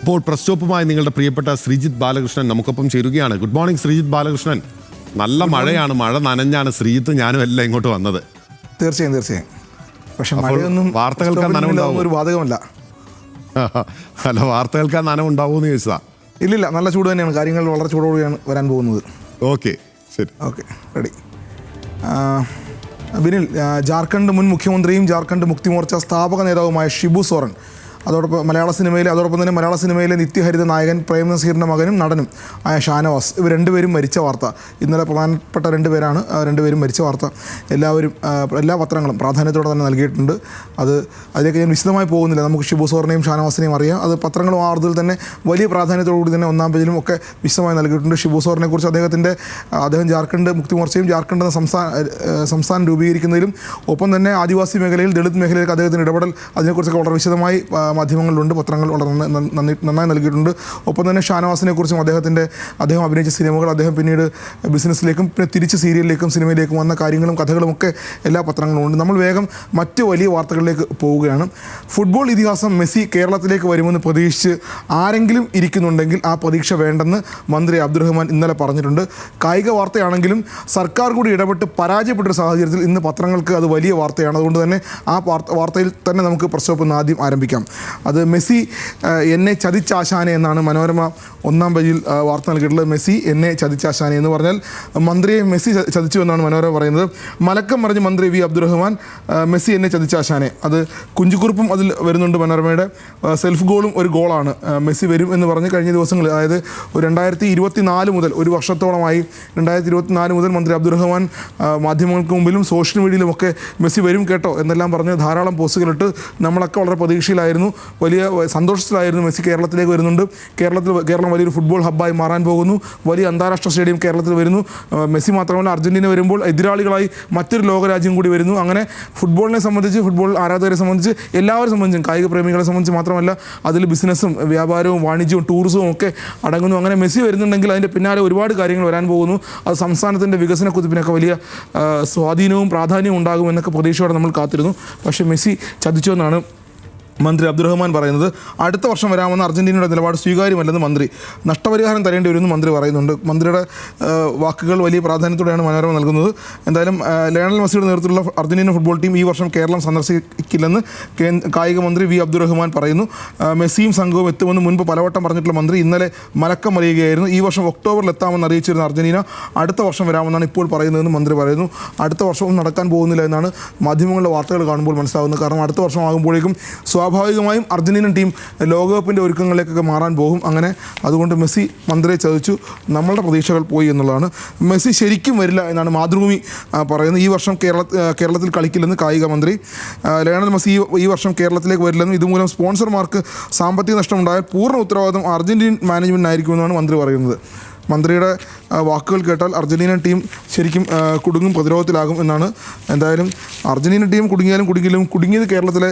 ഇപ്പോൾ പ്രസ് സ്റ്റോപ്പുമായി നിങ്ങളുടെ പ്രിയപ്പെട്ട ശ്രീജിത്ത് ബാലകൃഷ്ണൻ നമുക്കൊപ്പം ചേരുകയാണ്. Good morning Sreejith Balakrishnan. നല്ല മഴയാണ്, മഴ നനഞ്ഞാണ് ശ്രീജിത്ത് ഞാനും എല്ലാം ഇങ്ങോട്ട് വന്നത്. തീർച്ചയായും. പക്ഷെ മഴയൊന്നും വാർത്ത കേൾക്കാൻ നനവുണ്ടാവും ഒരു ബാധകമല്ല. അല്ല, വാർത്ത കേൾക്കാൻ നനവുണ്ടാവുമെന്ന് ചോദിച്ചാ ഇല്ലില്ല, നല്ല ചൂട് തന്നെയാണ്. കാര്യങ്ങൾ വളരെ ചൂടോടെയാണ് വരാൻ പോകുന്നത്. ഓക്കെ, ശരി, ഓക്കെ, റെഡി. ബിനിൽ, ജാർഖണ്ഡ് മുൻ മുഖ്യമന്ത്രിയും ജാർഖണ്ഡ് മുക്തി മോർച്ച സ്ഥാപക നേതാവുമായ ഷിബു സോറൻ, അതോടൊപ്പം തന്നെ മലയാള സിനിമയിലെ നിത്യഹരിത നായകൻ പ്രേം നസീറിൻ്റെ മകനും നടനും ആയ ഷാനവാസ്, ഇവർ രണ്ടുപേരും മരിച്ച വാർത്ത ഇന്നലെ പ്രധാനപ്പെട്ട രണ്ടുപേരും മരിച്ച വാർത്ത എല്ലാ പത്രങ്ങളും പ്രാധാന്യത്തോടെ തന്നെ നൽകിയിട്ടുണ്ട്. അതിലേക്ക് ഞാൻ വിശദമായി പോകുന്നില്ല. നമുക്ക് ഷിബു സോറിനെയും ഷാനവാസിനെയും അറിയാം. അത് പത്രങ്ങളും ആ അർത്ഥത്തിൽ തന്നെ വലിയ പ്രാധാന്യത്തോടുകൂടി തന്നെ ഒന്നാം പേജിലും ഒക്കെ വിശദമായി നൽകിയിട്ടുണ്ട്. ഷിബു സോറിനെ കുറിച്ച് അദ്ദേഹം ജാർഖണ്ഡ് മുക്തി മോർച്ചയും ജാർഖണ്ഡ് സംസ്ഥാനം രൂപീകരിക്കുന്നതിലും ഒപ്പം തന്നെ ആദിവാസി മേഖലയിൽ ദളിത് മേഖലയിലേക്ക് അദ്ദേഹത്തിൻ്റെ ഇടപെടൽ, അതിനെക്കുറിച്ചൊക്കെ വളരെ വിശദമായി മാധ്യമങ്ങളിലുണ്ട്, പത്രങ്ങൾ വളരെ നന്നായി നൽകിയിട്ടുണ്ട്. ഒപ്പം തന്നെ ഷാനവാസിനെ കുറിച്ചും അദ്ദേഹം അഭിനയിച്ച സിനിമകൾ, അദ്ദേഹം പിന്നീട് ബിസിനസ്സിലേക്കും പിന്നെ തിരിച്ച് സീരിയലിലേക്കും സിനിമയിലേക്കും വന്ന കാര്യങ്ങളും കഥകളും ഒക്കെ എല്ലാ പത്രങ്ങളും ഉണ്ട്. നമ്മൾ വേഗം മറ്റ് വലിയ വാർത്തകളിലേക്ക് പോവുകയാണ്. ഫുട്ബോൾ ഇതിഹാസം മെസ്സി കേരളത്തിലേക്ക് വരുമെന്ന് പ്രതീക്ഷിച്ച് ആരെങ്കിലും ഇരിക്കുന്നുണ്ടെങ്കിൽ ആ പ്രതീക്ഷ വേണ്ടെന്ന് മന്ത്രി അബ്ദുറഹ്മാൻ ഇന്നലെ പറഞ്ഞിട്ടുണ്ട്. കായിക വാർത്തയാണെങ്കിലും സർക്കാർ കൂടി ഇടപെട്ട് പരാജയപ്പെട്ടൊരു സാഹചര്യത്തിൽ ഇന്ന് പത്രങ്ങൾക്ക് അത് വലിയ വാർത്തയാണ്. അതുകൊണ്ട് തന്നെ ആ വാർത്തയിൽ തന്നെ നമുക്ക് പ്രസ് സ്റ്റോപ്പ് ആദ്യം ആരംഭിക്കാം. അത് മെസ്സി എന്നെ ചതിച്ചാശാനെ എന്നാണ് മനോരമ ഒന്നാം പേജിൽ വാർത്ത നൽകിയിട്ടുള്ളത്. മെസ്സി എന്നെ ചതിച്ചാശാനെ എന്ന് പറഞ്ഞാൽ മന്ത്രിയെ മെസ്സി ചതിച്ചു എന്നാണ് മനോരമ പറയുന്നത്. മലക്കം പറഞ്ഞ് മന്ത്രി വി അബ്ദുറഹ്മാൻ മെസ്സി എന്നെ ചതിച്ചാശാനെ, അത് കുഞ്ചുകുറുപ്പും അതിൽ വരുന്നുണ്ട്. മനോരമയുടെ സെൽഫ് ഗോളും ഒരു ഗോളാണ്. മെസ്സി വരും എന്ന് പറഞ്ഞ് കഴിഞ്ഞ ദിവസങ്ങളിൽ, അതായത് 2024 മുതൽ, ഒരു വർഷത്തോളമായി 2024 മുതൽ മന്ത്രി അബ്ദുറഹ്മാൻ മാധ്യമങ്ങൾക്ക് മുമ്പിലും സോഷ്യൽ മീഡിയയിലുമൊക്കെ മെസ്സി വരും കേട്ടോ എന്നെല്ലാം പറഞ്ഞ് ധാരാളം പോസ്റ്റുകളിട്ട് നമ്മളൊക്കെ വളരെ പ്രതീക്ഷയിലായിരുന്നു, വലിയ സന്തോഷത്തിലായിരുന്നു. മെസ്സി കേരളത്തിലേക്ക് വരുന്നുണ്ട്, കേരളം വലിയൊരു ഫുട്ബോൾ ഹബ്ബായി മാറാൻ പോകുന്നു, വലിയ അന്താരാഷ്ട്ര സ്റ്റേഡിയം കേരളത്തിൽ വരുന്നു. മെസ്സി മാത്രമല്ല, അർജൻറ്റീന വരുമ്പോൾ എതിരാളികളായി മറ്റൊരു ലോകരാജ്യം കൂടി വരുന്നു. അങ്ങനെ ഫുട്ബോളിനെ സംബന്ധിച്ച്, ഫുട്ബോൾ ആരാധകരെ സംബന്ധിച്ച്, എല്ലാവരെ സംബന്ധിച്ചും, കായിക പ്രേമികളെ സംബന്ധിച്ച് മാത്രമല്ല, അതിൽ ബിസിനസ്സും വ്യാപാരവും വാണിജ്യവും ടൂറിസവും ഒക്കെ അടങ്ങുന്നു. അങ്ങനെ മെസ്സി വരുന്നുണ്ടെങ്കിൽ അതിൻ്റെ പിന്നാലെ ഒരുപാട് കാര്യങ്ങൾ വരാൻ പോകുന്നു. അത് സംസ്ഥാനത്തിൻ്റെ വികസന കുതിപ്പിനൊക്കെ വലിയ സ്വാധീനവും പ്രാധാന്യവും ഉണ്ടാകുമെന്നൊക്കെ പ്രതീക്ഷയോടെ നമ്മൾ കാത്തിരുന്നു. പക്ഷേ മെസ്സി ചതിച്ചു എന്നാണ് മന്ത്രി അബ്ദുറഹ്മാൻ പറയുന്നത്. അടുത്ത വർഷം വരാമെന്ന അർജൻറ്റീനയുടെ നിലപാട് സ്വീകാര്യമല്ലെന്ന് മന്ത്രി, നഷ്ടപരിഹാരം തരേണ്ടി വരുമെന്ന് മന്ത്രി പറയുന്നുണ്ട്. മന്ത്രിയുടെ വാക്കുകൾ വലിയ പ്രാധാന്യത്തോടെയാണ് മനോരമ നൽകുന്നത്. എന്തായാലും ലയണൽ മെസ്സിയുടെ നേതൃത്വത്തിലുള്ള അർജൻറ്റീന ഫുട്ബോൾ ടീം ഈ വർഷം കേരളം സന്ദർശിക്കില്ലെന്ന് കായിക മന്ത്രി വി അബ്ദുറഹ്മാൻ പറയുന്നു. മെസ്സിയും സംഘവും എത്തുമെന്ന് മുൻപ് പലവട്ടം പറഞ്ഞിട്ടുള്ള മന്ത്രി ഇന്നലെ മലക്കം അറിയുകയായിരുന്നു. ഈ വർഷം ഒക്ടോബറിൽ എത്താമെന്ന് അറിയിച്ചിരുന്ന അർജൻറ്റീന അടുത്ത വർഷം വരാമെന്നാണ് ഇപ്പോൾ പറയുന്നതെന്ന് മന്ത്രി പറയുന്നു. അടുത്ത വർഷവും നടക്കാൻ പോകുന്നില്ല എന്നാണ് മാധ്യമങ്ങളുടെ വാർത്തകൾ കാണുമ്പോൾ മനസ്സിലാകുന്നത്. കാരണം അടുത്ത വർഷം ആകുമ്പോഴേക്കും സ്വാഭാവികമായും അർജന്റീനൻ ടീം ലോകകപ്പിൻ്റെ ഒരുക്കങ്ങളിലേക്കൊക്കെ മാറാൻ പോകും. അങ്ങനെ അതുകൊണ്ട് മെസ്സി മന്ത്രിയെ ചതിച്ചു, നമ്മളുടെ പ്രതീക്ഷകൾ പോയി എന്നുള്ളതാണ്. മെസ്സി ശരിക്കും വരില്ല എന്നാണ് മാതൃഭൂമി പറയുന്നത്. ഈ വർഷം കേരളത്തിൽ കളിക്കില്ലെന്ന് കായിക മന്ത്രി. ലയണൽ മെസ്സി ഈ വർഷം കേരളത്തിലേക്ക് വരില്ലെന്നും ഇതുമൂലം സ്പോൺസർമാർക്ക് സാമ്പത്തിക നഷ്ടം ഉണ്ടായാൽ പൂർണ്ണ ഉത്തരവാദിത്വം അർജന്റീൻ മാനേജ്മെൻറ്റിനായിരിക്കുമെന്നാണ് മന്ത്രി പറയുന്നത്. മന്ത്രിയുടെ വാക്കുകൾ കേട്ടാൽ അർജന്റീനൻ ടീം ശരിക്കും കുടുങ്ങും, പ്രതിരോധത്തിലാകും എന്നാണ്. എന്തായാലും അർജന്റീന ടീം കുടുങ്ങിയത് കേരളത്തിലെ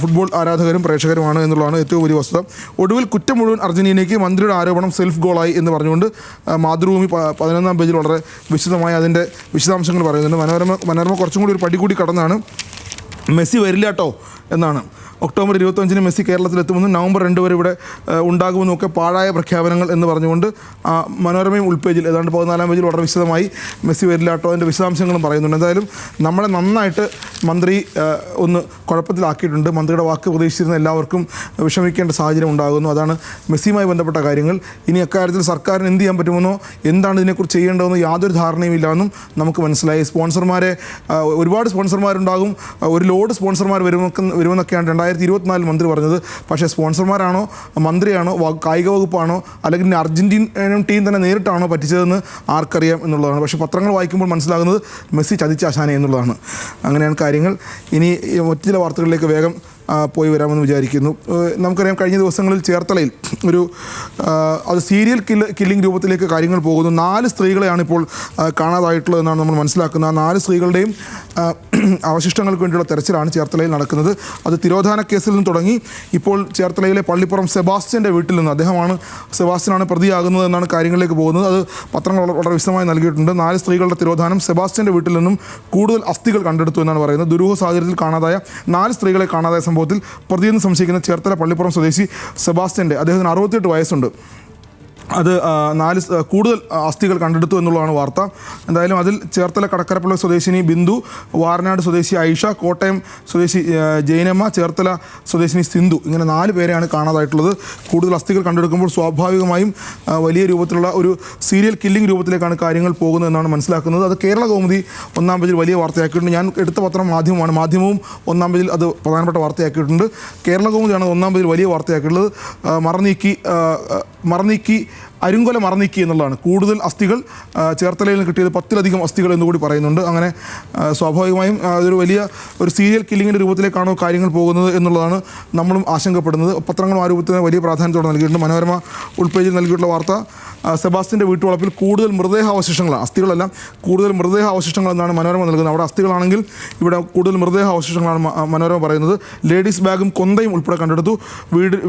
ഫുട്ബോൾ ആരാധകരും പ്രേക്ഷകരുമാണ് എന്നുള്ളതാണ് ഏറ്റവും വലിയ വസ്തുത. ഒടുവിൽ കുറ്റം മുഴുവൻ അർജന്റീനയ്ക്ക്, മന്ത്രിയുടെ ആരോപണം സെൽഫ് ഗോളായി എന്ന് പറഞ്ഞുകൊണ്ട് മാതൃഭൂമി 11-ാം പേജിൽ വളരെ വിശദമായി അതിൻ്റെ വിശദാംശങ്ങൾ പറയുന്നുണ്ട്. മനോരമ കുറച്ചും കൂടി ഒരു പടി കൂടി കടന്നാണ് മെസ്സി വരില്ല കേട്ടോ എന്നാണ്. ഒക്ടോബർ 25-ന് മെസ്സി കേരളത്തിലെത്തുമെന്നും നവംബർ 2 വരെ ഇവിടെ ഉണ്ടാകുമെന്നും ഒക്കെ പാഴായ പ്രഖ്യാപനങ്ങൾ എന്ന് പറഞ്ഞുകൊണ്ട് മനോരമയും ഉൾപേജിൽ ഏതാണ്ട് 14-ാം പേജിൽ വളരെ വിശദമായി മെസ്സി വരില്ല കേട്ടോ അതിൻ്റെ വിശദാംശങ്ങളും പറയുന്നുണ്ട്. എന്തായാലും നമ്മളെ നന്നായിട്ട് മന്ത്രി ഒന്ന് കുഴപ്പത്തിലാക്കിയിട്ടുണ്ട്. മന്ത്രിയുടെ വാക്ക് പ്രതീക്ഷിച്ചിരുന്ന എല്ലാവർക്കും വിഷമിക്കേണ്ട സാഹചര്യം ഉണ്ടാകുന്നു. അതാണ് മെസ്സിയുമായി ബന്ധപ്പെട്ട കാര്യങ്ങൾ. ഇനി അക്കാര്യത്തിൽ സർക്കാരിന് എന്ത് ചെയ്യാൻ പറ്റുമെന്നോ എന്താണ് ഇതിനെക്കുറിച്ച് ചെയ്യേണ്ടതെന്നോ യാതൊരു ധാരണയും ഇല്ലാന്നും നമുക്ക് മനസ്സിലായി. ഒരുപാട് സ്പോൺസർമാരുണ്ടാകും, ഒരു ലോഡ് സ്പോൺസർമാർ വരുമെന്നൊക്കെയാണ് 2024 മന്ത്രി പറഞ്ഞത്. പക്ഷേ സ്പോൺസർമാരാണോ, മന്ത്രിയാണോ, കായിക വകുപ്പാണോ, അല്ലെങ്കിൽ അർജന്റീന ടീം തന്നെ നേരിട്ടാണോ പറ്റിച്ചതെന്ന് ആർക്കറിയാം എന്നുള്ളതാണ്. പക്ഷേ പത്രങ്ങൾ വായിക്കുമ്പോൾ മനസ്സിലാകുന്നത് മെസ്സി ചതിച്ചാശാനെ എന്നുള്ളതാണ്. അങ്ങനെയാണ് കാര്യങ്ങൾ. ഇനി മറ്റു ചില വാർത്തകളിലേക്ക് വേഗം പോയി വരാമെന്ന് വിചാരിക്കുന്നു. നമുക്കറിയാം, കഴിഞ്ഞ ദിവസങ്ങളിൽ ചേർത്തലയിൽ അത് സീരിയൽ കില്ലിംഗ് രൂപത്തിലേക്ക് കാര്യങ്ങൾ പോകുന്നു. 4 സ്ത്രീകളെയാണ് ഇപ്പോൾ കാണാതായിട്ടുള്ളതെന്നാണ് നമ്മൾ മനസ്സിലാക്കുന്നത്. ആ 4 സ്ത്രീകളുടെയും അവശിഷ്ടങ്ങൾക്ക് വേണ്ടിയുള്ള തെരച്ചിലാണ് ചേർത്തലയിൽ നടക്കുന്നത്. അത് തിരോധാന കേസിൽ നിന്ന് തുടങ്ങി ഇപ്പോൾ ചേർത്തലയിലെ പള്ളിപ്പുറം സെബാസ്റ്റ്യൻ്റെ വീട്ടിൽ നിന്ന് സെബാസ്റ്റ്യനാണ് പ്രതിയാകുന്നത് എന്നാണ് കാര്യങ്ങളിലേക്ക് പോകുന്നത്. അത് പത്രങ്ങൾ വളരെ വിശദമായി നൽകിയിട്ടുണ്ട്. 4 സ്ത്രീകളുടെ തിരോധാനം, സെബാസ്റ്റ്യൻ്റെ വീട്ടിൽ നിന്നും കൂടുതൽ അസ്ഥികൾ കണ്ടെടുത്തു എന്നാണ് പറയുന്നത്. ദുരൂഹ സാഹചര്യത്തിൽ കാണാതായ 4 സ്ത്രീകളെ കാണാതായ സംഭവത്തിൽ പ്രതിയെന്ന് സംശയിക്കുന്ന ചേർത്തല പള്ളിപ്പുറം സ്വദേശി സെബാസ്റ്റ്യൻ്റെ അദ്ദേഹത്തിന് 68 വയസ്സുണ്ട്. അത് 4 കൂടുതൽ അസ്ഥികൾ കണ്ടെടുത്തു എന്നുള്ളതാണ് വാർത്ത. എന്തായാലും അതിൽ ചേർത്തല കടക്കരപ്പള്ളി സ്വദേശിനി ബിന്ദു, വാരനാട് സ്വദേശി ഐഷ, കോട്ടയം സ്വദേശി ജൈനമ്മ, ചേർത്തല സ്വദേശിനി സിന്ധു, ഇങ്ങനെ 4 പേരെയാണ് കാണാതായിട്ടുള്ളത്. കൂടുതൽ അസ്ഥികൾ കണ്ടെടുക്കുമ്പോൾ സ്വാഭാവികമായും വലിയ രൂപത്തിലുള്ള ഒരു സീരിയൽ കില്ലിംഗ് രൂപത്തിലേക്കാണ് കാര്യങ്ങൾ പോകുന്നത് എന്നാണ് മനസ്സിലാക്കുന്നത്. അത് കേരള കൗമുദി 1-ാം പേജിൽ വലിയ വാർത്തയാക്കിയിട്ടുണ്ട്. ഞാൻ എടുത്ത പത്രം മാധ്യമമാണ്. മാധ്യമവും 1-ാം പേജിൽ അത് പ്രധാനപ്പെട്ട വാർത്തയാക്കിയിട്ടുണ്ട്. കേരള കൗമുദിയാണ് 1-ാം പേജിൽ വലിയ വാർത്തയാക്കിയിട്ടുള്ളത്. മറനീക്കി അരുങ്കൊല മറനീക്കി എന്നുള്ളതാണ്. കൂടുതൽ അസ്ഥികൾ ചേർത്തലയിൽ നിന്ന് കിട്ടിയത് 10-ലധികം അസ്ഥികൾ എന്നുകൂടി പറയുന്നുണ്ട്. അങ്ങനെ സ്വാഭാവികമായും അതൊരു വലിയ ഒരു സീരിയൽ കില്ലിങ്ങിൻ്റെ രൂപത്തിലേക്കാണോ കാര്യങ്ങൾ പോകുന്നത് എന്നുള്ളതാണ് നമ്മളും ആശങ്കപ്പെടുന്നത്. പത്രങ്ങളും ആ രൂപത്തിന് വലിയ പ്രാധാന്യത്തോടെ നൽകിയിട്ടുണ്ട്. മനോരമ ഉൾപേജിൽ നൽകിയിട്ടുള്ള വാർത്ത, സെബാസ്റ്റ്യൻ്റെ വീട്ടുവളപ്പിൽ കൂടുതൽ മൃതദേഹാവശിഷ്ടങ്ങളാണ്, അസ്ഥികളെല്ലാം കൂടുതൽ മൃതദേഹാവശിഷ്ടങ്ങളെന്നാണ് മനോരമ നൽകുന്നത്. അവിടെ അസ്ഥികളാണെങ്കിൽ ഇവിടെ കൂടുതൽ മൃതദേഹാവശിഷ്ടങ്ങളാണ് മനോരമ പറയുന്നത്. ലേഡീസ് ബാഗും കൊന്തയും ഉൾപ്പെടെ കണ്ടെടുത്തു.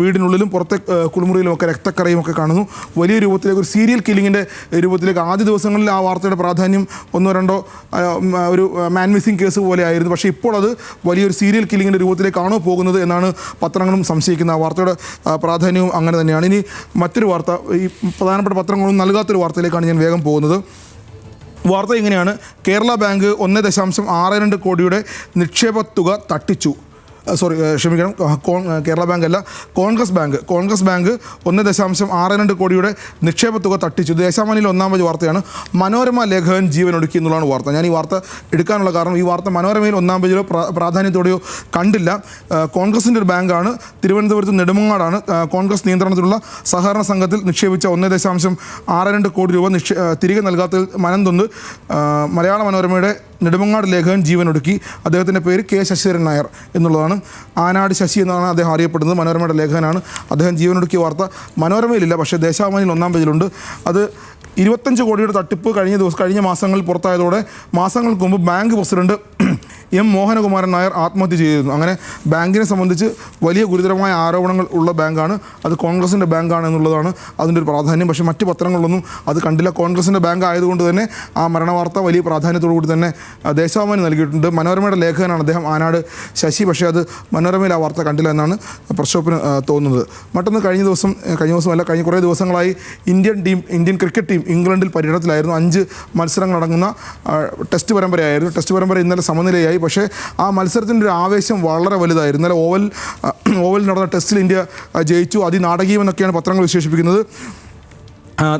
വീടിനുള്ളിലും പുറത്തെ കുളിമുറിയിലുമൊക്കെ രക്തക്കറയും ഒക്കെ കാണുന്നു. വലിയ രൂപത്തിലേക്ക് ഒരു സീരിയൽ കില്ലിങ്ങിൻ്റെ രൂപത്തിലേക്ക് ആദ്യ ദിവസങ്ങളിൽ ആ വാർത്തയുടെ പ്രാധാന്യം 1-2 ഒരു മാൻ മിസ്സിംഗ് കേസ് പോലെ ആയിരുന്നു. പക്ഷേ ഇപ്പോൾ അത് വലിയൊരു സീരിയൽ കില്ലിങ്ങിൻ്റെ രൂപത്തിലേക്കാണോ പോകുന്നത് എന്നാണ് പത്രങ്ങളും സംശയിക്കുന്നത്. ആ വാർത്തയുടെ പ്രാധാന്യവും അങ്ങനെ തന്നെയാണ്. ഇനി മറ്റൊരു വാർത്ത, ഈ പ്രധാനപ്പെട്ട പത്രങ്ങളൊന്നും നൽകാത്തൊരു വാർത്തയിലേക്കാണ് ഞാൻ വേഗം പോകുന്നത്. വാർത്ത ഇങ്ങനെയാണ്: കേരള ബാങ്ക് 1.62 കോടിയുടെ നിക്ഷേപത്തുക തട്ടിച്ചു. കേരള ബാങ്ക് അല്ല, കോൺഗ്രസ് ബാങ്ക് 1.62 കോടിയുടെ നിക്ഷേപത്തുക തട്ടിച്ചു. ദേശാമാനിയിൽ 1-ാം പേജ് വാർത്തയാണ്. മനോരമ ലേഖകൻ ജീവനൊടുക്കി എന്നുള്ളതാണ് വാർത്ത. ഞാൻ ഈ വാർത്ത എടുക്കാനുള്ള കാരണം, ഈ വാർത്ത മനോരമയിൽ 1-ാം പേജിലോ പ്രാധാന്യത്തോടെയോ കണ്ടില്ല. കോൺഗ്രസിൻ്റെ ഒരു ബാങ്കാണ്, തിരുവനന്തപുരത്ത് നെടുമങ്ങാടാണ്. കോൺഗ്രസ് നിയന്ത്രണത്തിലുള്ള സഹകരണ സംഘത്തിൽ നിക്ഷേപിച്ച 1.62 കോടി രൂപ തിരികെ നൽകാത്തതിൽ മനംതൊന്ന് മലയാള മനോരമയുടെ നെടുമങ്ങാട് ലേഖകൻ ജീവനൊടുക്കി. അദ്ദേഹത്തിൻ്റെ പേര് കെ ശശിധരൻ നായർ എന്നുള്ളതാണ്. ആനാട് ശശി എന്നാണ് അദ്ദേഹം അറിയപ്പെടുന്നത്. മനോരമയുടെ ലേഖകനാണ്. അദ്ദേഹം ജീവനൊടുക്കിയ വാർത്ത മനോരമയിലില്ല, പക്ഷേ ദേശാഭിമാനിയിൽ 1-ാം പേജിലുണ്ട്. അത് 25 കോടിയുടെ തട്ടിപ്പ് കഴിഞ്ഞ മാസങ്ങളിൽ പുറത്തായതോടെ മാസങ്ങൾക്ക് മുമ്പ് bank president M Mohanakumaran Nair ആത്മഹത്യ ചെയ്തിരുന്നു. അങ്ങനെ ബാങ്കിനെ സംബന്ധിച്ച് വലിയ ഗുരുതരമായ ആരോപണങ്ങൾ ഉള്ള ബാങ്കാണ്. അത് കോൺഗ്രസിൻ്റെ ബാങ്കാണ് എന്നുള്ളതാണ് അതിൻ്റെ ഒരു പ്രാധാന്യം. പക്ഷേ മറ്റ് പത്രങ്ങളിലൊന്നും അത് കണ്ടില്ല. കോൺഗ്രസിൻ്റെ ബാങ്ക് ആയതുകൊണ്ട് തന്നെ ആ മരണവാർത്ത വലിയ പ്രാധാന്യത്തോടു കൂടി തന്നെ ദേശാഭിമാനി നൽകിയിട്ടുണ്ട്. മനോരമയുടെ ലേഖകനാണ് അദ്ദേഹം, ആനാട് ശശി. പക്ഷേ അത് മനോരമയിൽ ആ വാർത്ത കണ്ടില്ല എന്നാണ് പ്രക്ഷോഭത്തിന് തോന്നുന്നത്. മറ്റൊന്ന്, കഴിഞ്ഞ കുറേ ദിവസങ്ങളായി ഇന്ത്യൻ ക്രിക്കറ്റ് ടീം ഇംഗ്ലണ്ടിൽ പര്യടനത്തിലായിരുന്നു. 5 മത്സരങ്ങളടങ്ങുന്ന ടെസ്റ്റ് പരമ്പരയായിരുന്നു. ടെസ്റ്റ് പരമ്പര ഇന്നലെ സമനിലയായി. പക്ഷേ ആ മത്സരത്തിൻ്റെ ഒരു ആവേശം വളരെ വലുതായിരുന്നു. ഇന്നലെ ഓവലിൽ നടന്ന ടെസ്റ്റിൽ ഇന്ത്യ ജയിച്ചു. അതിനാടകീയമെന്നൊക്കെയാണ് പത്രങ്ങൾ വിശേഷിപ്പിക്കുന്നത്.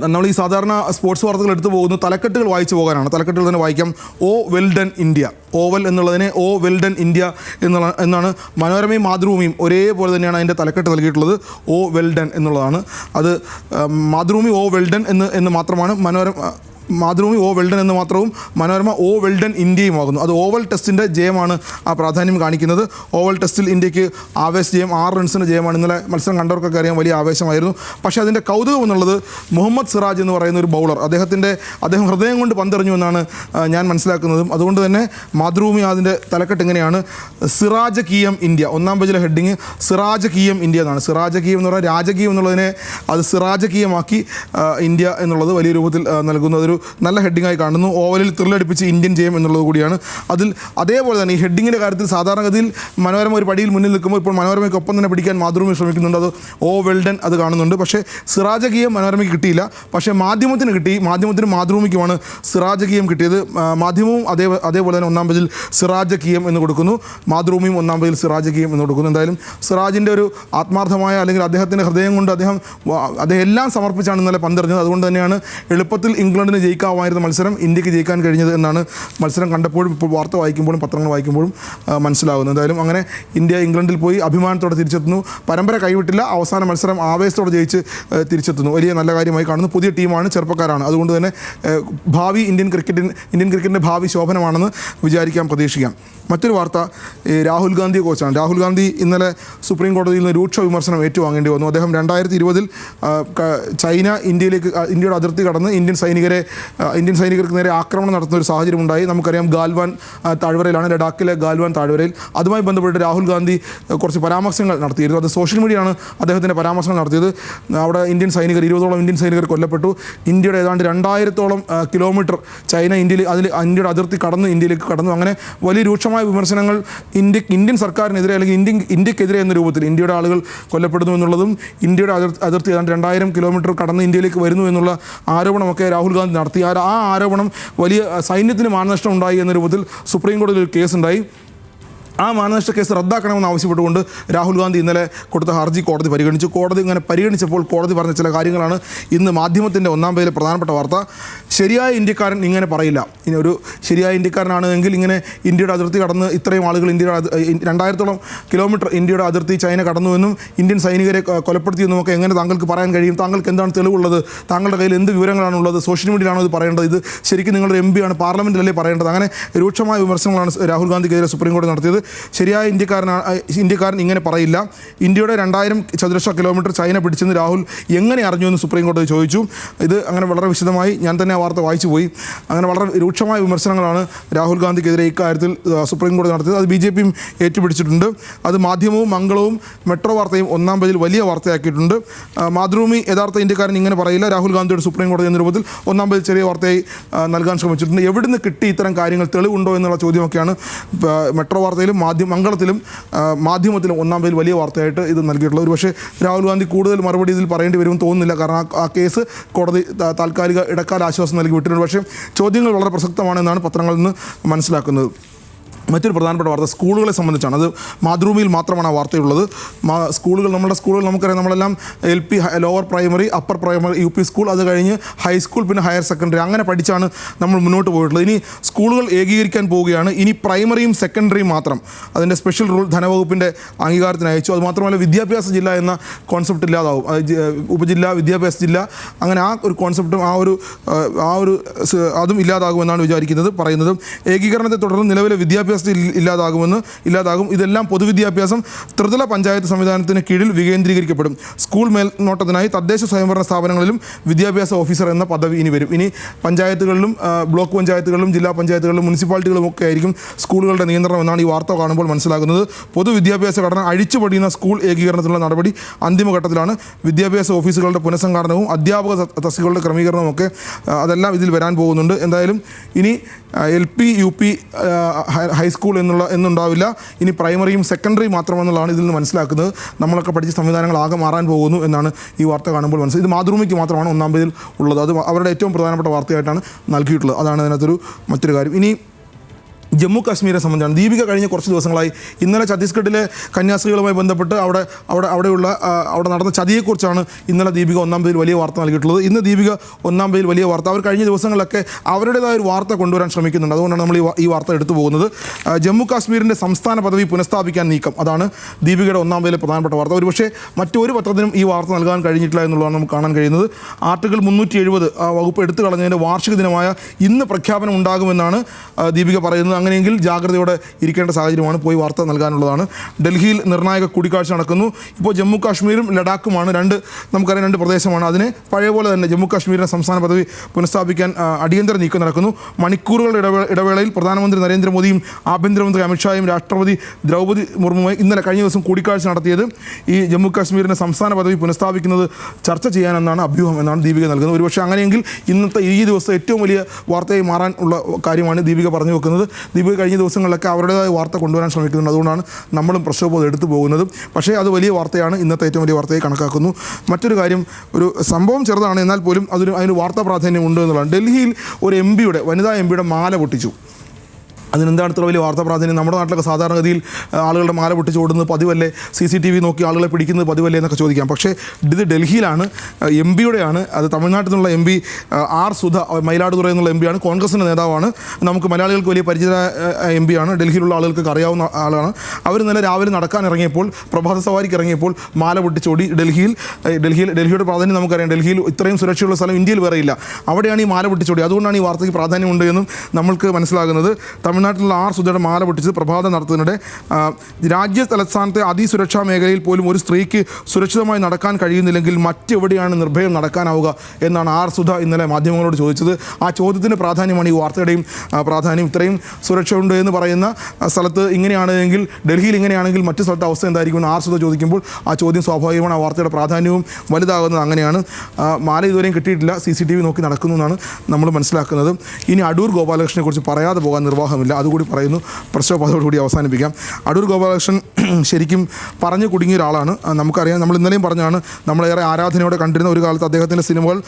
നമ്മൾ ഈ സാധാരണ സ്പോർട്സ് വാർത്തകൾ എടുത്തു പോകുന്നു, തലക്കെട്ടുകൾ വായിച്ചു പോകാനാണ്. തലക്കെട്ടുകൾ തന്നെ വായിക്കാം. ഓ വെൽ ഡൺ ഇന്ത്യ. ഓവൽ എന്നുള്ളതിനെ ഓ വെൽ ഡൺ ഇന്ത്യ എന്നാണ് മനോരമയും മാതൃഭൂമിയും ഒരേപോലെ തന്നെയാണ് അതിൻ്റെ തലക്കെട്ട് നൽകിയിട്ടുള്ളത്. ഓ വെൽ ഡൺ എന്നുള്ളതാണ്. അത് മാതൃഭൂമി ഓ വെൽ ഡൺ എന്ന് മാത്രമാണ്, മാതൃഭൂമി ഓ വെൽഡൻ എന്ന് മാത്രവും മനോരമ ഓ വെൽഡൻ ഇന്ത്യയുമാകുന്നു. അത് ഓവൽ ടെസ്റ്റിൻ്റെ ജയമാണ് ആ പ്രാധാന്യം കാണിക്കുന്നത്. ഓവൽ ടെസ്റ്റിൽ ഇന്ത്യക്ക് ആവേശ ജയം, 6 റൺസിൻ്റെ ജയമാണ്. ഇന്നലെ മത്സരം കണ്ടവർക്കൊക്കെ അറിയാം, വലിയ ആവേശമായിരുന്നു. പക്ഷേ അതിൻ്റെ കൗതുകം എന്നുള്ളത് മുഹമ്മദ് സിറാജ് എന്ന് പറയുന്ന ഒരു ബൗളർ, അദ്ദേഹം ഹൃദയം കൊണ്ട് പന്തെറിഞ്ഞു എന്നാണ് ഞാൻ മനസ്സിലാക്കുന്നതും. അതുകൊണ്ട് തന്നെ മാതൃഭൂമി അതിൻ്റെ തലക്കെട്ട് ഇങ്ങനെയാണ്: സിറാജകീയം ഇന്ത്യ. 1-ാം പേജിലെ ഹെഡിങ് സിറാജകീയം ഇന്ത്യ എന്നാണ്. സിറാജകീയം എന്ന് പറഞ്ഞാൽ രാജകീയം എന്നുള്ളതിനെ അത് സിറാജകീയമാക്കി ഇന്ത്യ എന്നുള്ളത് വലിയ രൂപത്തിൽ നൽകുന്നു. അതൊരു നല്ല ഹെഡിങ്ങായി കാണുന്നു. ഓവലിൽ ത്രില്ലടിപ്പിച്ച് ഇന്ത്യൻ ജയം എന്നുള്ളത് കൂടിയാണ്. അതേപോലെ തന്നെ ഈ ഹെഡിങ്ങിൻ്റെ കാര്യത്തിൽ സാധാരണഗതിയിൽ മനോരമ ഒരു പടിയിൽ മുന്നിൽ നിൽക്കുമ്പോൾ ഇപ്പോൾ മനോരമയ്ക്കൊപ്പം തന്നെ പിടിക്കാൻ മാതൃഭൂമി ശ്രമിക്കുന്നുണ്ട്. അത് ഓ വെൽഡൻ അത് കാണുന്നുണ്ട്. പക്ഷേ സിറാജകീയം മനോരമയ്ക്ക് കിട്ടിയില്ല. പക്ഷേ മാധ്യമത്തിന് കിട്ടി. മാധ്യമത്തിനും മാതൃഭൂമിക്കുമാണ് സിറാജകീയം കിട്ടിയത്. മാധ്യമവും അതേപോലെ തന്നെ 1-ാം പേജിൽ സിറാജകീയം എന്ന് കൊടുക്കുന്നു. മാതൃഭൂമിയും 1-ാം പേജിൽ സിറാജകീയം എന്ന് കൊടുക്കുന്നു. എന്തായാലും സിറാജിൻ്റെ ഒരു ആത്മാർത്ഥമായ, അല്ലെങ്കിൽ അദ്ദേഹത്തിൻ്റെ ഹൃദയം കൊണ്ട് അദ്ദേഹം എല്ലാം സമർപ്പിച്ചാണ് ഇന്നലെ പന്തെറിഞ്ഞത്. അതുകൊണ്ട് തന്നെയാണ് എളുപ്പത്തിൽ ഇംഗ്ലണ്ടിന് ജയിക്കാമായിരുന്ന മത്സരം ഇന്ത്യക്ക് ജയിക്കാൻ കഴിഞ്ഞത് എന്നാണ് മത്സരം കണ്ടപ്പോഴും ഇപ്പോൾ വാർത്ത വായിക്കുമ്പോഴും പത്രങ്ങൾ വായിക്കുമ്പോഴും മനസ്സിലാകുന്നത്. എന്തായാലും അങ്ങനെ ഇന്ത്യ ഇംഗ്ലണ്ടിൽ പോയി അഭിമാനത്തോടെ തിരിച്ചെത്തുന്നു. പരമ്പര കൈവിട്ടില്ല. അവസാന മത്സരം ആവേശത്തോടെ ജയിച്ച് തിരിച്ചെത്തുന്നു. വലിയ നല്ല കാര്യമായി കാണുന്നു. പുതിയ ടീമാണ്, ചെറുപ്പക്കാരാണ്. അതുകൊണ്ട് തന്നെ ഭാവി ഇന്ത്യൻ ക്രിക്കറ്റിൻ്റെ ഭാവി ശോഭനമാണെന്ന് പ്രതീക്ഷിക്കാം. മറ്റൊരു വാർത്ത രാഹുൽ ഗാന്ധിയെ കുറിച്ചാണ്. രാഹുൽ ഗാന്ധി ഇന്നലെ സുപ്രീം കോടതിയിൽ നിന്ന് രൂക്ഷ വിമർശനം ഏറ്റുവാങ്ങേണ്ടി വന്നു. അദ്ദേഹം 2020 ചൈന ഇന്ത്യയുടെ അതിർത്തി കടന്ന് ഇന്ത്യൻ സൈനികരെ ഇന്ത്യൻ സൈനികർക്ക് നേരെ ആക്രമണം നടത്തുന്ന ഒരു സാഹചര്യം ഉണ്ടായി. നമുക്കറിയാം ഗാൽവാൻ താഴ്വരയിലാണ്, ലഡാക്കിലെ ഗാൽവാൻ താഴ്വരയിൽ. അതുമായി ബന്ധപ്പെട്ട് രാഹുൽ ഗാന്ധി കുറച്ച് പരാമർശങ്ങൾ നടത്തിയിരുന്നു. അത് സോഷ്യൽ മീഡിയയാണ് അദ്ദേഹത്തിൻ്റെ പരാമർശങ്ങൾ നടത്തിയത്. അവിടെ 20ഓളം ഇന്ത്യൻ സൈനികർ കൊല്ലപ്പെട്ടു. ഇന്ത്യയുടെ ഏതാണ്ട് 2000-ഓളം കിലോമീറ്റർ ചൈന ഇന്ത്യയുടെ അതിർത്തി കടന്ന് ഇന്ത്യയിലേക്ക് കടന്നു. അങ്ങനെ വലിയ രൂക്ഷമായ വിമർശനങ്ങൾ ഇന്ത്യൻ സർക്കാരിനെതിരെ അല്ലെങ്കിൽ ഇന്ത്യക്കെതിരെ എന്ന രൂപത്തിൽ ഇന്ത്യയുടെ ആളുകൾ കൊല്ലപ്പെടുന്നു എന്നുള്ളതും ഇന്ത്യയുടെ അതിർത്തി ഏതാണ്ട് 2000 കിലോമീറ്റർ കടന്ന് ഇന്ത്യയിലേക്ക് വരുന്നു എന്നുള്ള ആരോപണമൊക്കെ രാഹുൽ ഗാന്ധി നടത്തി. ആ ആരോപണം വലിയ സൈന്യത്തിന് മാനനഷ്ടം ഉണ്ടായി എന്ന രൂപത്തിൽ സുപ്രീം കോടതിയിൽ ഒരു കേസുണ്ടായി. ആ മാനനഷ്ട കേസ് റദ്ദാക്കണമെന്ന് ആവശ്യപ്പെട്ടുകൊണ്ട് രാഹുൽ ഗാന്ധി ഇന്നലെ കൊടുത്ത ഹർജി കോടതി പരിഗണിച്ചു. കോടതി ഇങ്ങനെ പരിഗണിച്ചപ്പോൾ കോടതി പറഞ്ഞ ചില കാര്യങ്ങളാണ് ഇന്ന് മാധ്യമത്തിൻ്റെ ഒന്നാം പേജിലെ പ്രധാനപ്പെട്ട വാർത്ത. ശരിയായ ഇന്ത്യക്കാരൻ ഇങ്ങനെ പറയില്ല. ഇനി ഒരു ശരിയായ ഇന്ത്യക്കാരനാണെങ്കിൽ ഇങ്ങനെ ഇന്ത്യയുടെ അതിർത്തി കടന്ന് ഇത്രയും ആളുകൾ 2000-ഓളം കിലോമീറ്റർ ഇന്ത്യയുടെ അതിർത്തി ചൈന കടന്നുവെന്നും ഇന്ത്യൻ സൈനികരെ കൊലപ്പെടുത്തിയെന്നുമൊക്കെ എങ്ങനെ താങ്കൾക്ക് പറയാൻ കഴിയും? താങ്കൾക്ക് എന്താണ് തെളിവുള്ളത്? താങ്കളുടെ കയ്യിൽ എന്ത് വിവരങ്ങളാണുള്ളത്? സോഷ്യൽ മീഡിയയിലാണോ ഇത് പറയേണ്ടത്? ഇത് ശരിക്കും നിങ്ങളുടെ MP ആണ്, പാർലമെൻറ്റിലല്ലേ പറയേണ്ടത്? അങ്ങനെ രൂക്ഷമായ വിമർശനങ്ങളാണ് രാഹുൽ ഗാന്ധിക്കെതിരെ സുപ്രീം കോടതി നടത്തിയത്. ശരിയായ ഇന്ത്യക്കാരൻ ഇങ്ങനെ പറയില്ല. ഇന്ത്യയുടെ 2000 ചതുരശ്ര കിലോമീറ്റർ ചൈന പിടിച്ചെന്ന് രാഹുൽ എങ്ങനെ അറിഞ്ഞു എന്ന് സുപ്രീം കോടതി ചോദിച്ചു. ഇത് അങ്ങനെ വളരെ വിശദമായി ഞാൻ തന്നെ ആ വാർത്ത വായിച്ചു പോയി. അങ്ങനെ വളരെ രൂക്ഷമായ വിമർശനങ്ങളാണ് രാഹുൽ ഗാന്ധിക്കെതിരെ ഇക്കാര്യത്തിൽ സുപ്രീം കോടതി നടത്തിയത്. അത് BJPയും ഏറ്റുപിടിച്ചിട്ടുണ്ട്. അത് മാധ്യമവും മംഗളവും മെട്രോ വാർത്തയും ഒന്നാം പേജിൽ വലിയ വാർത്തയാക്കിയിട്ടുണ്ട്. മാതൃഭൂമി യഥാർത്ഥ ഇന്ത്യക്കാരൻ ഇങ്ങനെ പറയില്ല, രാഹുൽ ഗാന്ധിയുടെ സുപ്രീം കോടതി എന്ന രൂപത്തിൽ ഒന്നാം പേജിൽ ചെറിയ വാർത്തയായി നൽകാൻ ശ്രമിച്ചിട്ടുണ്ട്. എവിടുന്ന് കിട്ടി ഇത്തരം കാര്യങ്ങൾ? തെളിവുണ്ടോ എന്നുള്ള ചോദ്യമൊക്കെയാണ് മെട്രോ വാർത്തയിലും മംഗളത്തിലും മാധ്യമത്തിലും ഒന്നാം പേജിൽ വലിയ വാർത്തയായിട്ട് ഇത് നൽകിയിട്ടുള്ളത്. ഒരുപക്ഷെ രാഹുൽ ഗാന്ധി കൂടുതൽ മറുപടി ഇതിൽ പറയേണ്ടി വരുമെന്ന് തോന്നുന്നില്ല. കാരണം ആ കേസ് കോടതി താൽക്കാലിക ഇടക്കാല ആശ്വാസം നൽകി വിട്ടിട്ടുണ്ട്. പക്ഷേ ചോദ്യങ്ങൾ വളരെ പ്രസക്തമാണെന്നാണ് പത്രങ്ങളിൽ നിന്ന് മനസ്സിലാക്കുന്നത്. മറ്റൊരു പ്രധാനപ്പെട്ട വാർത്ത സ്കൂളുകളെ സംബന്ധിച്ചാണ്. അത് മാതൃഭൂമിയിൽ മാത്രമാണ് ആ വാർത്തയുള്ളത്. നമ്മുടെ സ്കൂളുകൾ നമുക്കറിയാം, നമ്മളെല്ലാം LP lower primary, upper primary, UP school, അത് കഴിഞ്ഞ് ഹൈസ്കൂൾ, പിന്നെ ഹയർ സെക്കൻഡറി, അങ്ങനെ പഠിച്ചാണ് നമ്മൾ മുന്നോട്ട് പോയിട്ടുള്ളത്. ഇനി സ്കൂളുകൾ ഏകീകരിക്കാൻ പോവുകയാണ്. ഇനി പ്രൈമറിയും സെക്കൻഡറിയും മാത്രം. അതിൻ്റെ സ്പെഷ്യൽ റൂൾ ധനവകുപ്പിൻ്റെ അംഗീകാരത്തിന് അയച്ചു. അതുമാത്രമല്ല വിദ്യാഭ്യാസ ജില്ല എന്ന കോൺസെപ്റ്റ് ഇല്ലാതാവും. ഉപജില്ല, വിദ്യാഭ്യാസ ജില്ല, അങ്ങനെ ആ ഒരു കോൺസെപ്റ്റും അതും ഇല്ലാതാകുമെന്നാണ് പറയുന്നത്. ഏകീകരണത്തെ തുടർന്ന് നിലവിലെ വിദ്യാഭ്യാസ ഇല്ലാതാകും. ഇതെല്ലാം പൊതുവിദ്യാഭ്യാസം ത്രിതല പഞ്ചായത്ത് സംവിധാനത്തിന് കീഴിൽ വികേന്ദ്രീകരിക്കപ്പെടും. സ്കൂൾ മേൽനോട്ടത്തിനായി തദ്ദേശ സ്വയംഭരണ സ്ഥാപനങ്ങളിലും വിദ്യാഭ്യാസ ഓഫീസർ എന്ന പദവി ഇനി വരും. ഇനി പഞ്ചായത്തുകളിലും ബ്ലോക്ക് പഞ്ചായത്തുകളിലും ജില്ലാ പഞ്ചായത്തുകളിലും മുനിസിപ്പാലിറ്റികളും ഒക്കെ ആയിരിക്കും സ്കൂളുകളുടെ നിയന്ത്രണം എന്നാണ് ഈ വാർത്ത കാണുമ്പോൾ മനസ്സിലാക്കുന്നത്. പൊതുവിദ്യാഭ്യാസ ഘടന അഴിച്ചുപടിയുന്ന സ്കൂൾ ഏകീകരണത്തിനുള്ള നടപടി അന്തിമഘട്ടത്തിലാണ്. വിദ്യാഭ്യാസ ഓഫീസുകളുടെ പുനഃസംഘാടനവും അധ്യാപക തസ്തികകളുടെ ക്രമീകരണവും ഒക്കെ അതെല്ലാം ഇതിൽ വരാൻ പോകുന്നുണ്ട്. എന്തായാലും ഇനി LP UP ഹൈസ്കൂൾ എന്നുണ്ടാവില്ല. ഇനി പ്രൈമറിയും സെക്കൻഡറിയും മാത്രമെന്നുള്ളതാണ് ഇതിൽ നിന്ന് മനസ്സിലാക്കുന്നത്. നമ്മളൊക്കെ പഠിച്ച സംവിധാനങ്ങൾ ആകെ മാറാൻ പോകുന്നു എന്നാണ് ഈ വാർത്ത കാണുമ്പോൾ മനസ്സിലായത്. ഇത് മാതൃഭൂമിക്ക് മാത്രമാണ് ഒന്നാം പേജിൽ ഉള്ളത്. അത് അവരുടെ ഏറ്റവും പ്രധാനപ്പെട്ട വാർത്തയായിട്ടാണ് നൽകിയിട്ടുള്ളത്. അതാണ് അതിനകത്തൊരു മറ്റൊരു കാര്യം. ഇനി ജമ്മു കാശ്മീരെ സംബന്ധിച്ചാണ്. ദീപിക കഴിഞ്ഞ കുറച്ച് ദിവസങ്ങളായി ഇന്നലെ ഛത്തീസ്ഗഡിലെ കന്യാസ്ത്രീകളുമായി ബന്ധപ്പെട്ട് അവിടെ നടന്ന ചതിയെക്കുറിച്ചാണ് ഇന്നലെ ദീപിക ഒന്നാം പേജിൽ വലിയ വാർത്ത നൽകിയിട്ടുള്ളത്. ഇന്ന് ദീപിക ഒന്നാം പേജിൽ വലിയ വാർത്ത. അവർ കഴിഞ്ഞ ദിവസങ്ങളിലൊക്കെ അവരുടേതായ ഒരു വാർത്ത കൊണ്ടുവരാൻ ശ്രമിക്കുന്നുണ്ട്. അതുകൊണ്ടാണ് നമ്മൾ ഈ വാർത്ത എടുത്തു പോകുന്നത്. ജമ്മു കാശ്മീരിൻ്റെ സംസ്ഥാന പദവി പുനഃസ്ഥാപിക്കാൻ നീക്കം, അതാണ് ദീപികയുടെ ഒന്നാം പേജിലെ പ്രധാനപ്പെട്ട വാർത്ത. ഒരുപക്ഷെ മറ്റൊരു പത്രത്തിനും ഈ വാർത്ത നൽകാൻ കഴിഞ്ഞിട്ടില്ല എന്നുള്ളതാണ് നമുക്ക് കാണാൻ കഴിയുന്നത്. ആർട്ടിക്കിൾ 370 വകുപ്പ് എടുത്തു കളഞ്ഞതിൻ്റെ വാർഷിക ദിനമായ ഇന്ന് പ്രഖ്യാപനം ഉണ്ടാകുമെന്നാണ് ദീപിക പറയുന്നത്. അങ്ങനെയെങ്കിൽ ജാഗ്രതയോടെ ഇരിക്കേണ്ട സാഹചര്യമാണ്. പോയി വാർത്ത നൽകാനുള്ളതാണ്. ഡൽഹിയിൽ നിർണായക കൂടിക്കാഴ്ച നടക്കുന്നു. ഇപ്പോൾ ജമ്മു കാശ്മീരും ലഡാക്കുമാണ് നമുക്കറിയാം രണ്ട് പ്രദേശമാണ്. അതിനെ പഴയ പോലെ തന്നെ ജമ്മു കാശ്മീരിൻ്റെ സംസ്ഥാന പദവി പുനഃസ്ഥാപിക്കാൻ അടിയന്തര നീക്കം നടക്കുന്നു. മണിക്കൂറുകളുടെ ഇടവേളയിൽ പ്രധാനമന്ത്രി നരേന്ദ്രമോദിയും ആഭ്യന്തരമന്ത്രി അമിത്ഷായും രാഷ്ട്രപതി ദ്രൗപദി മുർമുമായി കഴിഞ്ഞ ദിവസം കൂടിക്കാഴ്ച നടത്തിയത് ഈ ജമ്മു കാശ്മീരിൻ്റെ സംസ്ഥാന പദവി പുനഃസ്ഥാപിക്കുന്നത് ചർച്ച ചെയ്യാനെന്നാണ് അഭ്യൂഹം എന്നാണ് ദീപിക നൽകുന്നത്. ഒരുപക്ഷെ അങ്ങനെയെങ്കിൽ ഇന്നത്തെ ഈ ദിവസത്തെ ഏറ്റവും വലിയ വാർത്തയായി മാറാൻ ഉള്ള കാര്യമാണ് ദീപിക പറഞ്ഞു വെക്കുന്നത്. ദീപിക കഴിഞ്ഞ ദിവസങ്ങളിലൊക്കെ അവരുടേതായ വാർത്ത കൊണ്ടുവരാൻ ശ്രമിക്കുന്നുണ്ട്. അതുകൊണ്ടാണ് നമ്മളും പ്രക്ഷോഭം എടുത്തു പോകുന്നത്. പക്ഷേ അത് വലിയ വാർത്തയാണ്, ഇന്നത്തെ ഏറ്റവും വലിയ വാർത്തയായി കണക്കാക്കുന്നു. മറ്റൊരു കാര്യം, ഒരു സംഭവം ചെറുതാണ്, എന്നാൽ പോലും അതിന് വാർത്താ പ്രാധാന്യം ഉണ്ട് എന്നുള്ളതാണ്. ഡൽഹിയിൽ ഒരു വനിതാ എം പിയുടെ മാല പൊട്ടിച്ചു. അതിനെന്താണ് ഇത്ര വലിയ വാർത്താ പ്രാധാന്യം? നമ്മുടെ നാട്ടിലൊക്കെ സാധാരണഗതിയിൽ ആളുകളുടെ മാല പൊട്ടിച്ച് ഓടുന്നത് പതിവല്ലേ, CCTV നോക്കി ആളുകളെ പിടിക്കുന്നത് പതിവല്ലേ എന്നൊക്കെ ചോദിക്കാം. പക്ഷേ ഇത് ഡൽഹിയിലാണ്, MPയുടെയാണ്. അത് തമിഴ്നാട്ടിൽ നിന്നുള്ള MP R സുധ, മയിലാടുതുറ എന്നുള്ള MPയാണ്, കോൺഗ്രസിൻ്റെ നേതാവാണ്. നമുക്ക് മലയാളികൾക്ക് വലിയ പരിചിതമായ MPയാണ്, ഡൽഹിയിലുള്ള ആളുകൾക്ക് അറിയാവുന്ന ആളാണ്. അവർ ഇന്നലെ രാവിലെ നടക്കാൻ ഇറങ്ങിയപ്പോൾ, പ്രഭാത സവാരിക്ക് ഇറങ്ങിയപ്പോൾ മാല പൊട്ടിച്ചോടി. ഡൽഹിയുടെ പ്രാധാന്യം നമുക്കറിയാം. ഡൽഹിയിൽ ഇത്രയും സുരക്ഷയുള്ള സ്ഥലം ഇന്ത്യയിൽ വേറെയില്ല. അവിടെയാണ് ഈ മാല പൊട്ടിച്ചോടി. അതുകൊണ്ടാണ് ഈ വാർത്തയ്ക്ക് പ്രാധാന്യമുണ്ട് എന്നും നമ്മൾക്ക് മനസ്സിലാകുന്നത്. തമിഴ്നാട്ടിൽ തമിഴ്നാട്ടിലുള്ള ആർ സുധയുടെ മാല പൊട്ടിച്ചത് പ്രഭാതം നടത്തുന്നതിനിടെ രാജ്യ തലസ്ഥാനത്തെ അതിസുരക്ഷാ മേഖലയിൽ പോലും ഒരു സ്ത്രീക്ക് സുരക്ഷിതമായി നടക്കാൻ കഴിയുന്നില്ലെങ്കിൽ മറ്റെവിടെയാണ് നിർഭയം നടക്കാനാവുക എന്നാണ് ആർ സുധ ഇന്നലെ മാധ്യമങ്ങളോട് ചോദിച്ചത്. ആ ചോദ്യത്തിന് പ്രാധാന്യമാണ് ഈ വാർത്തയുടെയും പ്രാധാന്യം. ഇത്രയും സുരക്ഷ ഉണ്ട് എന്ന് പറയുന്ന സ്ഥലത്ത് ഇങ്ങനെയാണെങ്കിൽ, ഡൽഹിയിൽ ഇങ്ങനെയാണെങ്കിൽ മറ്റു സ്ഥലത്തെ അവസ്ഥ എന്തായിരിക്കുമെന്ന് ആർ സുധ ചോദിക്കുമ്പോൾ ആ ചോദ്യം സ്വാഭാവികമാണ്. ആ വാർത്തയുടെ പ്രാധാന്യവും വലുതാകുന്നത് അങ്ങനെയാണ്. മാല ഇതുവരെയും കിട്ടിയിട്ടില്ല, CCTV നോക്കി നടക്കുന്നു എന്നാണ് നമ്മൾ മനസ്സിലാക്കുന്നത്. ഇനി അടൂർ ഗോപാലകൃഷ്ണനെ കുറിച്ച് പറയാതെ പോകാൻ നിർവാഹമില്ല, അതുകൂടി പറയുന്നു. പ്രശ്നോപാതയോടുകൂടി അവസാനിപ്പിക്കാം. അടൂർ ഗോപാലകൃഷ്ണൻ ശരിക്കും പറഞ്ഞു കുടുങ്ങിയ ഒരാളാണ്. നമുക്കറിയാം, നമ്മൾ ഇന്നലെയും പറഞ്ഞാണ്, നമ്മളേറെ ആരാധനയോടെ കണ്ടിരുന്ന ഒരു കാലത്ത് അദ്ദേഹത്തിൻ്റെ സിനിമകൾ,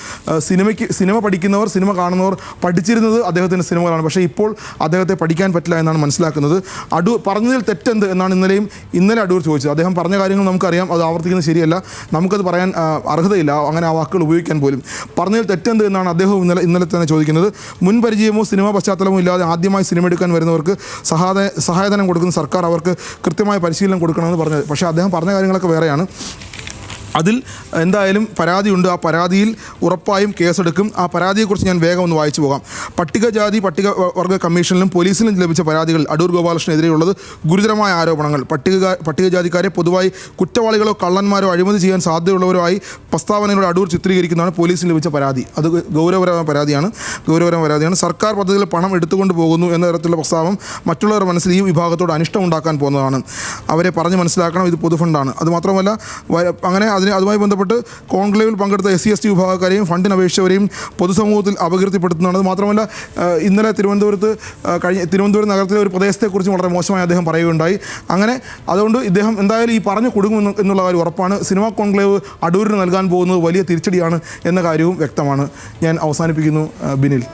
സിനിമ പഠിക്കുന്നവർ, സിനിമ കാണുന്നവർ പഠിച്ചിരുന്നത് അദ്ദേഹത്തിൻ്റെ സിനിമകളാണ്. പക്ഷേ ഇപ്പോൾ അദ്ദേഹത്തെ പഠിക്കാൻ പറ്റില്ല എന്നാണ് മനസ്സിലാക്കുന്നത്. അടൂർ പറഞ്ഞതിൽ തെറ്റെന്ത് എന്നാണ് ഇന്നലെ അടൂർ ചോദിച്ചത്. അദ്ദേഹം പറഞ്ഞ കാര്യങ്ങൾ നമുക്കറിയാം, അത് ആവർത്തിക്കുന്നത് ശരിയല്ല, നമുക്കത് പറയാൻ അർഹതയില്ല, അങ്ങനെ ആ വാക്കുകൾ ഉപയോഗിക്കാൻ പോലും. പറഞ്ഞതിൽ തെറ്റെന്ത് എന്നാണ് അദ്ദേഹം ഇന്നലെ തന്നെ ചോദിക്കുന്നത്. മുൻ പരിചയമോ സിനിമാ പശ്ചാത്തലമോ ഇല്ലാതെ ആദ്യമായി സിനിമ എടുക്കാൻ വരുന്നവർക്ക് സഹായധനം കൊടുക്കുന്ന സർക്കാർ അവർക്ക് കൃത്യമായ പരിശീലനം കൊടുക്കണമെന്ന് പറഞ്ഞത്. പക്ഷേ അദ്ദേഹം പറഞ്ഞ കാര്യങ്ങളൊക്കെ വേറെയാണ്. അതിൽ എന്തായാലും പരാതിയുണ്ട്. ആ പരാതിയിൽ ഉറപ്പായും കേസെടുക്കും. ആ പരാതിയെക്കുറിച്ച് ഞാൻ വേഗം ഒന്ന് വായിച്ചു പോകാം. പട്ടികജാതി പട്ടികവർഗ കമ്മീഷനിലും പോലീസിലും ലഭിച്ച പരാതികൾ അടൂർ ഗോപാലകൃഷ്ണനെതിരെയുള്ളത് ഗുരുതരമായ ആരോപണങ്ങൾ. പട്ടികജാതിക്കാരെ പൊതുവായി കുറ്റവാളികളോ കള്ളന്മാരോ അഴിമതി ചെയ്യാൻ സാധ്യതയുള്ളവരോ ആയി പ്രസ്താവനകളോട് അടൂർ ചിത്രീകരിക്കുന്നതാണ് പോലീസിന് ലഭിച്ച പരാതി. അത് ഗൗരവപരമായ പരാതിയാണ്. സർക്കാർ പദ്ധതിയിൽ പണം എടുത്തുകൊണ്ട് പോകുന്നു എന്ന തരത്തിലുള്ള പ്രസ്താവം മറ്റുള്ളവരുടെ മനസ്സിൽ ഈ വിഭാഗത്തോട് അനിഷ്ടം ഉണ്ടാക്കാൻ പോകുന്നതാണ്. അവരെ പറഞ്ഞ് മനസ്സിലാക്കണം, ഇത് പൊതുഫണ്ടാണ്. അതുമാത്രമല്ല, അങ്ങനെ അതുമായി ബന്ധപ്പെട്ട് കോൺക്ലേവിൽ പങ്കെടുത്ത SC/ST വിഭാഗക്കാരെയും ഫണ്ടിന് അപേക്ഷിച്ചവരെയും പൊതുസമൂഹത്തിൽ അപകീർത്തിപ്പെടുത്തുന്നതാണ്. അത് മാത്രമല്ല, ഇന്നലെ തിരുവനന്തപുരം നഗരത്തിലെ ഒരു പ്രദേശത്തെക്കുറിച്ച് വളരെ മോശമായി അദ്ദേഹം പറയുകയുണ്ടായി. അങ്ങനെ അതുകൊണ്ട് ഇദ്ദേഹം എന്തായാലും ഈ പറഞ്ഞു കൊടുക്കും എന്നുള്ള കാര്യം ഉറപ്പാണ്. സിനിമാ കോൺക്ലേവ് അടൂരിന് നൽകാൻ പോകുന്നത് വലിയ തിരിച്ചടിയാണ് എന്ന കാര്യവും വ്യക്തമാണ്. ഞാൻ അവസാനിപ്പിക്കുന്നു. ബിനിൽ.